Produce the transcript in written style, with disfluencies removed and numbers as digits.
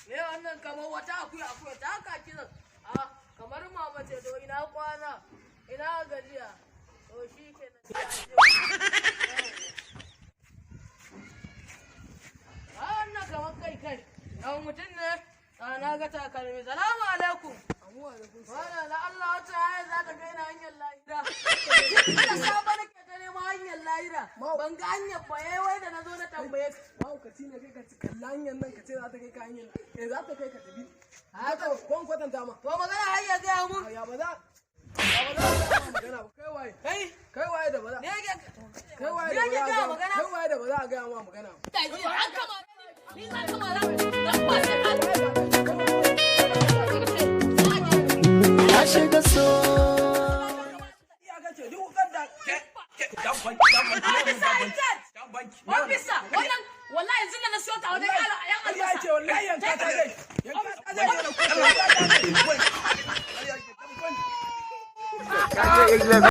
Me wannan kamar wata akuya ta haka kiran. Kamar mama ce to ina kwana. Ina gajiya. To shi kenan. Wannan kamar kai. Yan mutum ne. Na ga takalmi. Salamu alaikum. Wannan da Allah wata haya za ta kai na hanyar lahira. Ina saba nake ta nema hanyar lahira. Ban ga hanyar ba wai da na zo na tambaye ka. Mahaukaci ne kai ka kalla hanyar nan ka ce za ta kai ka hanyar. Za ta kai ka tafi. Haka ko kwatanta ma. To magana har ya gaya mun. Ya ba za magana ba kai waye. Kai waye da ba za. Kai waye da ba za. Kai waye da ba za a gaya ma magana. An kama ni za ka mara. Dan ba sai ka. Na shiga so. Ya kace duk kanda Ofisa, wannan wallahi yanzu na siyo ta wajen yan albasa. ya ce wallahi yanka ta dai. Yanka ta dai. Kaje